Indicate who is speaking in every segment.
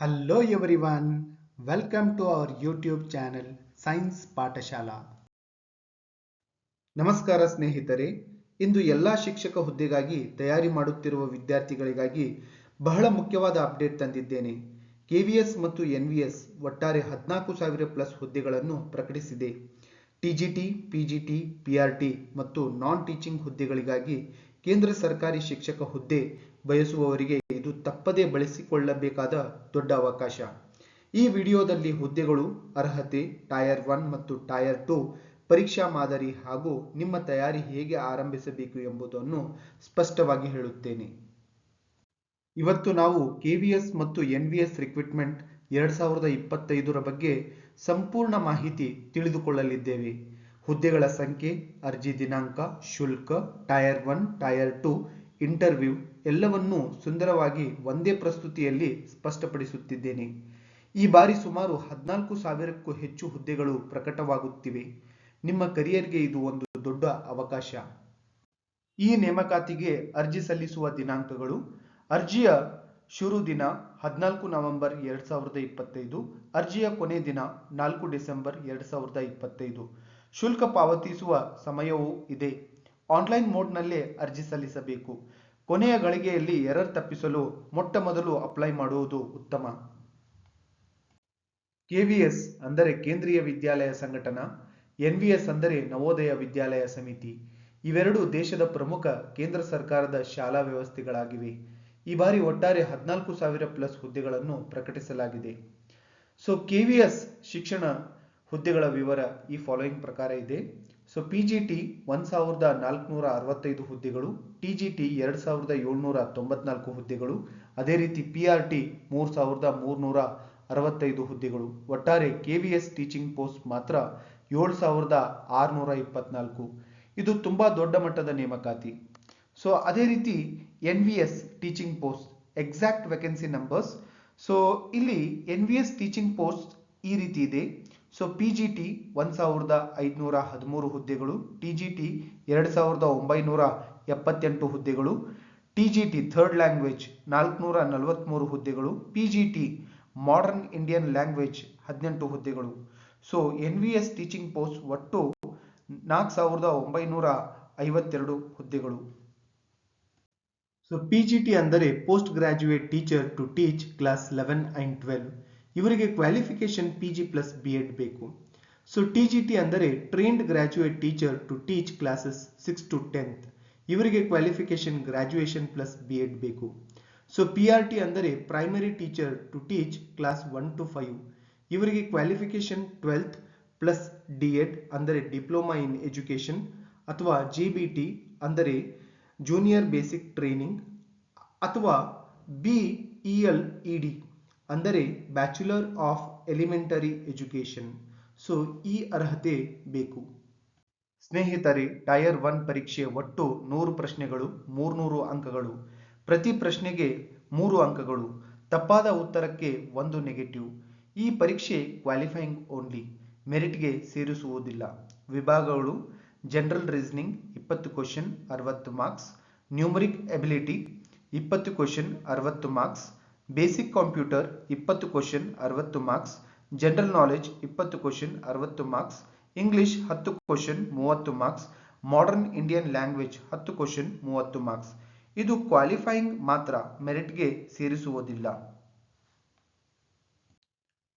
Speaker 1: Hello everyone, welcome to our YouTube channel Science Pathshala. ನಮಸ್ಕಾರ ಸ್ನೇಹಿತರೆ, ಇಂದು ಎಲ್ಲ ಶಿಕ್ಷಕ ಹುದ್ದೆಗಾಗಿ ತಯಾರಿ ಮಾಡುತ್ತಿರುವ ವಿದ್ಯಾರ್ಥಿಗಳಿಗಾಗಿ ಬಹಳ ಮುಖ್ಯವಾದ ಅಪ್ಡೇಟ್ ತಂದಿದ್ದೇನೆ. ಕೆವಿಎಸ್ ಮತ್ತು ಎನ್ವಿಎಸ್ ಒಟ್ಟಾರೆ 14,000 ಪ್ಲಸ್ ಹುದ್ದೆಗಳನ್ನು ಪ್ರಕಟಿಸಿದೆ. ಟಿಜಿಟಿ, ಪಿಜಿಟಿ, ಪಿಆರ್ಟಿ ಮತ್ತು ನಾನ್ ಟೀಚಿಂಗ್ ಹುದ್ದೆಗಳಿಗಾಗಿ ಕೇಂದ್ರ ಸರ್ಕಾರಿ ಶಿಕ್ಷಕ ಹುದ್ದೆ ಬಯಸುವವರಿಗೆ ಇದು ತಪ್ಪದೇ ಬಳಸಿಕೊಳ್ಳಬೇಕಾದ ದೊಡ್ಡ ಅವಕಾಶ. ಈ ವಿಡಿಯೋದಲ್ಲಿ ಹುದ್ದೆಗಳು, ಅರ್ಹತೆ, ಟೈರ್ 1 ಮತ್ತು ಟೈರ್ 2 ಪರೀಕ್ಷಾ ಮಾದರಿ ಹಾಗೂ ನಿಮ್ಮ ತಯಾರಿ ಹೇಗೆ ಆರಂಭಿಸಬೇಕು ಎಂಬುದನ್ನು ಸ್ಪಷ್ಟವಾಗಿ ಹೇಳುತ್ತೇನೆ. ಇವತ್ತು ನಾವು ಕೆವಿಎಸ್ ಮತ್ತು ಎನ್ವಿಎಸ್ ರಿಕ್ರೂಟ್ಮೆಂಟ್ 2025ರ ಬಗ್ಗೆ ಸಂಪೂರ್ಣ ಮಾಹಿತಿ ತಿಳಿದುಕೊಳ್ಳಲಿದ್ದೇವೆ. ಹುದ್ದೆಗಳ ಸಂಖ್ಯೆ, ಅರ್ಜಿ ದಿನಾಂಕ, ಶುಲ್ಕ, ಟೈರ್ 1, ಟೈರ್ 2, ಇಂಟರ್ವ್ಯೂ ಎಲ್ಲವನ್ನೂ ಸುಂದರವಾಗಿ ಒಂದೇ ಪ್ರಸ್ತುತಿಯಲ್ಲಿ ಸ್ಪಷ್ಟಪಡಿಸುತ್ತಿದ್ದೇನೆ. ಈ ಬಾರಿ ಸುಮಾರು 14,000ಕ್ಕೂ ಹೆಚ್ಚು ಹುದ್ದೆಗಳು ಪ್ರಕಟವಾಗುತ್ತಿವೆ. ನಿಮ್ಮ ಕರಿಯರ್ಗೆ ಇದು ಒಂದು ದೊಡ್ಡ ಅವಕಾಶ. ಈ ನೇಮಕಾತಿಗೆ ಅರ್ಜಿ ಸಲ್ಲಿಸುವ ದಿನಾಂಕಗಳು: ಅರ್ಜಿಯ ಶುರು ದಿನ 14 ನವೆಂಬರ್ 2025, ಅರ್ಜಿಯ ಕೊನೆ ದಿನ 4 ಡಿಸೆಂಬರ್ 2025. ಶುಲ್ಕ ಪಾವತಿಸುವ ಸಮಯವೂ ಇದೆ. ಆನ್ಲೈನ್ ಮೋಡ್ನಲ್ಲೇ ಅರ್ಜಿ ಸಲ್ಲಿಸಬೇಕು. ಕೊನೆಯ ಗಳಿಗೆಯಲ್ಲಿ ಎರರ್ ತಪ್ಪಿಸಲು ಮೊಟ್ಟ ಮೊದಲು ಅಪ್ಲೈ ಮಾಡುವುದು ಉತ್ತಮ. ಕೆವಿಎಸ್ ಅಂದರೆ ಕೇಂದ್ರೀಯ ವಿದ್ಯಾಲಯ ಸಂಘಟನಾ, ಎನ್ವಿಎಸ್ ಅಂದರೆ ನವೋದಯ ವಿದ್ಯಾಲಯ ಸಮಿತಿ. ಇವೆರಡೂ ದೇಶದ ಪ್ರಮುಖ ಕೇಂದ್ರ ಸರ್ಕಾರದ ಶಾಲಾ ವ್ಯವಸ್ಥೆಗಳಾಗಿವೆ. ಈ ಬಾರಿ ಒಟ್ಟಾರೆ 14,000 ಪ್ಲಸ್ ಹುದ್ದೆಗಳನ್ನು ಪ್ರಕಟಿಸಲಾಗಿದೆ. ಕೆವಿಎಸ್ ಶಿಕ್ಷಣ ಹುದ್ದೆಗಳ ವಿವರ ಈ ಫಾಲೋಯಿಂಗ್ ಪ್ರಕಾರ ಇದೆ. ಪಿಜಿಟಿ 1,465 ಹುದ್ದೆಗಳು, ಟಿಜಿಟಿ 2,794 ಹುದ್ದೆಗಳು, ಅದೇ ರೀತಿ ಪಿಆರ್ಟಿ 3,365 ಹುದ್ದೆಗಳು. ಒಟ್ಟಾರೆ ಕೆವಿಎಸ್ ಟೀಚಿಂಗ್ ಪೋಸ್ಟ್ ಮಾತ್ರ 7,624. ಇದು ತುಂಬಾ ದೊಡ್ಡ ಮಟ್ಟದ ನೇಮಕಾತಿ. ಅದೇ ರೀತಿ NVS teaching post exact vacancy numbers. ಇಲ್ಲಿ ಎನ್ವಿಎಸ್ ಟೀಚಿಂಗ್ ಪೋಸ್ಟ್ ಈ ರೀತಿ ಇದೆ. ಪಿಜಿಟಿ 1,513 ಹುದ್ದೆಗಳು, ಟಿಜಿಟಿ 2,978 ಹುದ್ದೆಗಳು, ಟಿಜಿಟಿ ಥರ್ಡ್ ಲ್ಯಾಂಗ್ವೇಜ್ 443 ಹುದ್ದೆಗಳು, ಪಿಜಿಟಿ ಮಾಡರ್ನ್ ಇಂಡಿಯನ್ ಲ್ಯಾಂಗ್ವೇಜ್ 18 ಹುದ್ದೆಗಳು. ಎನ್ವಿಎಸ್ ಟೀಚಿಂಗ್ ಪೋಸ್ಟ್ ಒಟ್ಟು 4,952 ಹುದ್ದೆಗಳು. ಪಿಜಿಟಿ ಅಂದರೆ post graduate teacher to teach class 11 and 12. ಇವರಿಗೆ ಕ್ವಾಲಿಫಿಕೇಶನ್ ಪಿಜಿ ಪ್ಲಸ್ ಬಿಎಡ್ ಬೇಕು. ಟಿಜಿಟಿ ಅಂದರೆ trained graduate teacher to teach classes 6 to 10th. ಇವರಿಗೆ qualification graduation plus BEd ಬೇಕು. PRT ಅಂದರೆ primary teacher to teach class 1 to 5. ಇವರಿಗೆ qualification 12th plus DEd ಅಂದರೆ diploma in education, ಅಥವಾ GBT ಅಂದರೆ junior basic training, ಅಥವಾ ಬಿಇಎಲ್ಇಡಿ ಅಂದರೆ ಬ್ಯಾಚುಲರ್ ಆಫ್ ಎಲಿಮೆಂಟರಿ ಎಜುಕೇಶನ್. ಈ ಅರ್ಹತೆ ಬೇಕು. ಸ್ನೇಹಿತರೆ, ಟೈರ್ 1 ಪರೀಕ್ಷೆ ಒಟ್ಟು 100 ಪ್ರಶ್ನೆಗಳು, 300 ಅಂಕಗಳು. ಪ್ರತಿ ಪ್ರಶ್ನೆಗೆ 3 ಅಂಕಗಳು. ತಪ್ಪಾದ ಉತ್ತರಕ್ಕೆ 1 ನೆಗೆಟಿವ್. ಈ ಪರೀಕ್ಷೆ ಕ್ವಾಲಿಫೈಯಿಂಗ್ ಓನ್ಲಿ, ಮೆರಿಟ್ಗೆ ಸೇರಿಸುವುದಿಲ್ಲ. ವಿಭಾಗಗಳು: general reasoning 20 question 60 marks, numeric ability 20 question 60 marks, basic computer 20 question 60 marks, general knowledge 20 question 60 marks, English 10 question 30 marks, modern Indian language 10 question 30 marks. ಇದು ಕ್ವಾಲಿಫೈಯಿಂಗ್ ಮಾತ್ರ, ಮೆರಿಟ್ಗೆ ಸೇರಿಸುವುದಿಲ್ಲ.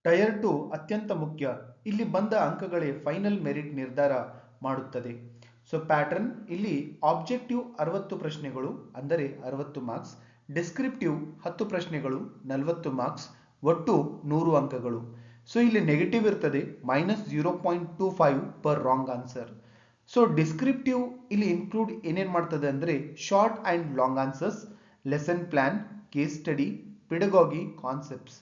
Speaker 1: ಟೈರ್ 2 ಅತ್ಯಂತ ಮುಖ್ಯ. ಇಲ್ಲಿ ಬಂದ ಅಂಕಗಳೇ ಫೈನಲ್ ಮೆರಿಟ್ ನಿರ್ಧಾರ ಮಾಡುತ್ತದೆ. ಪ್ಯಾಟರ್ನ್: ಇಲ್ಲಿ ಆಬ್ಜೆಕ್ಟಿವ್ 60 ಪ್ರಶ್ನೆಗಳು ಅಂದರೆ 60 ಮಾರ್ಕ್ಸ್, ಡಿಸ್ಕ್ರಿಪ್ಟಿವ್ 10 ಪ್ರಶ್ನೆಗಳು 40 ಮಾರ್ಕ್ಸ್, ಒಟ್ಟು 100 ಅಂಕಗಳು. ಇಲ್ಲಿ ನೆಗೆಟಿವ್ ಇರ್ತದೆ, -0.25 ಪರ್ ರಾಂಗ್ ಆನ್ಸರ್. ಡಿಸ್ಕ್ರಿಪ್ಟಿವ್ ಇಲ್ಲಿ ಇನ್ಕ್ಲೂಡ್ ಏನೇನ್ ಮಾಡ್ತದೆ ಅಂದ್ರೆ short and long answers, lesson plan, case study, pedagogy, concepts.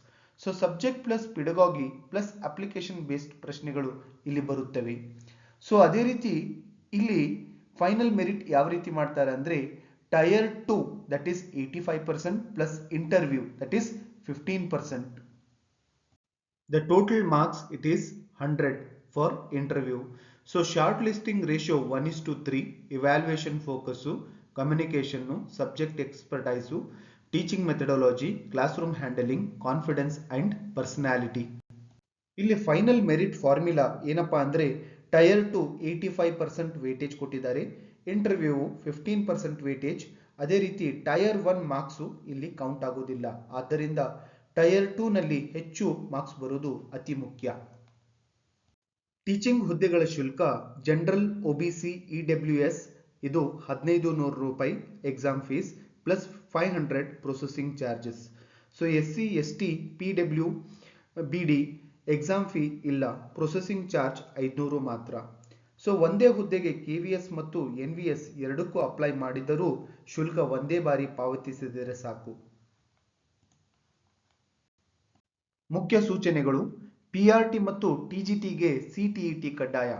Speaker 1: Subject plus pedagogy plus application based ಪ್ರಶ್ನೆಗಳು ಇಲ್ಲಿ ಬರುತ್ತವೆ. ಅದೇ ರೀತಿ ಇಲ್ಲಿ ಫೈನಲ್ ಮೆರಿಟ್ ಯಾವ ರೀತಿ ಮಾಡ್ತಾರೆ ಅಂದ್ರೆ tyre 2 that is 85% plus interview that is 15%. The total marks it is 100 for interview. Short listing ratio 1:3, evaluation focus, communication, subject expertise, teaching methodology, class room handling, confidence and personality. ಇಲ್ಲಿ final merit formula ಏನಪ್ಪಾ ಅಂದ್ರೆ tyre 2 85% weightage ಕೊಟ್ಟಿದ್ದಾರೆ, interview 15% weightage. ಅದೇ ರೀತಿ tyre 1 marks ಇಲ್ಲಿ count ಆಗೋದಿಲ್ಲ. ಆದ್ದರಿಂದ tyre 2 ನಲ್ಲಿ ಹೆಚ್ಚು ಮಾರ್ಕ್ಸ್ ಬರೋದು ಅತಿ ಮುಖ್ಯ. ಟೀಚಿಂಗ್ ಹುದ್ದೆಗಳ ಶುಲ್ಕ ಜನರಲ್ ಒಬಿಸಿ ಇಡಬ್ಲ್ಯೂಎಸ್ ಇದು 1500 ರೂಪಾಯಿ exam fees plus 500 processing charges. So SC ST PW BD exam fee ಇಲ್ಲ, ಪ್ರೊಸೆಸಿಂಗ್ ಚಾರ್ಜ್ 500 ಮಾತ್ರ. ಸೊ ಒಂದೇ ಹುದ್ದೆಗೆ ಕೆವಿಎಸ್ ಮತ್ತು ಎನ್ವಿಎಸ್ ಎರಡಕ್ಕೂ ಅಪ್ಲೈ ಮಾಡಿದರೂ ಶುಲ್ಕ ಒಂದೇ ಬಾರಿ ಪಾವತಿಸಿದರೆ ಸಾಕು. ಮುಖ್ಯ ಸೂಚನೆಗಳು: ಪಿಆರ್ಟಿ ಮತ್ತು ಟಿಜಿಟಿಗೆ ಸಿಟಿಇಟಿ ಕಡ್ಡಾಯ.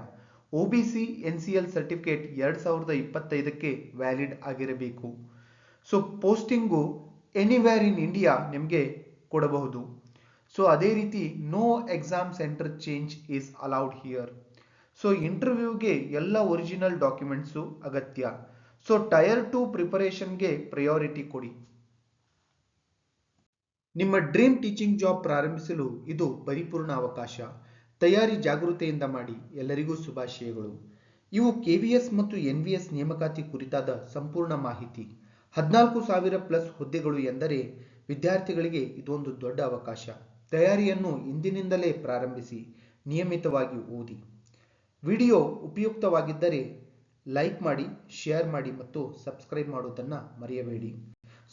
Speaker 1: ಒಬಿಸಿ ಎನ್ಸಿಎಲ್ ಸರ್ಟಿಫಿಕೇಟ್ 2025ಕ್ಕೆ ವ್ಯಾಲಿಡ್ ಆಗಿರಬೇಕು. So posting anywhere in India ನಿಮಗೆ ಕೊಡಬಹುದು. ಸೊ ಅದೇ ರೀತಿ no exam centre change is allowed here. So ಇಂಟರ್ವ್ಯೂಗೆ ಎಲ್ಲ ಒರಿಜಿನಲ್ ಡಾಕ್ಯುಮೆಂಟ್ಸು ಅಗತ್ಯ. ಸೊ ಟೈರ್ 2 ಪ್ರಿಪರೇಷನ್ಗೆ ಪ್ರಯಾರಿಟಿ ಕೊಡಿ. ನಿಮ್ಮ ಡ್ರೀಮ್ ಟೀಚಿಂಗ್ ಜಾಬ್ ಪ್ರಾರಂಭಿಸಲು ಇದು ಪರಿಪೂರ್ಣ ಅವಕಾಶ. ತಯಾರಿ ಜಾಗೃತೆಯಿಂದ ಮಾಡಿ. ಎಲ್ಲರಿಗೂ ಶುಭಾಶಯಗಳು. ಇವು ಕೆವಿಎಸ್ ಮತ್ತು ಎನ್ವಿಎಸ್ ನೇಮಕಾತಿ ಕುರಿತಾದ ಸಂಪೂರ್ಣ ಮಾಹಿತಿ. 14,000 ಪ್ಲಸ್ ಹುದ್ದೆಗಳು ಎಂದರೆ ವಿದ್ಯಾರ್ಥಿಗಳಿಗೆ ಇದೊಂದು ದೊಡ್ಡ ಅವಕಾಶ. ತಯಾರಿಯನ್ನು ಇಂದಿನಿಂದಲೇ ಪ್ರಾರಂಭಿಸಿ, ನಿಯಮಿತವಾಗಿ ಓದಿ. ವಿಡಿಯೋ ಉಪಯುಕ್ತವಾಗಿದ್ದರೆ ಲೈಕ್ ಮಾಡಿ, ಶೇರ್ ಮಾಡಿ ಮತ್ತು ಸಬ್ಸ್ಕ್ರೈಬ್ ಮಾಡೋದನ್ನು ಮರೆಯಬೇಡಿ.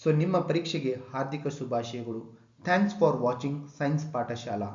Speaker 1: ಸೊ ನಿಮ್ಮ ಪರೀಕ್ಷೆಗೆ ಹಾರ್ದಿಕ ಶುಭಾಶಯಗಳು. Thanks for watching science Pathshala.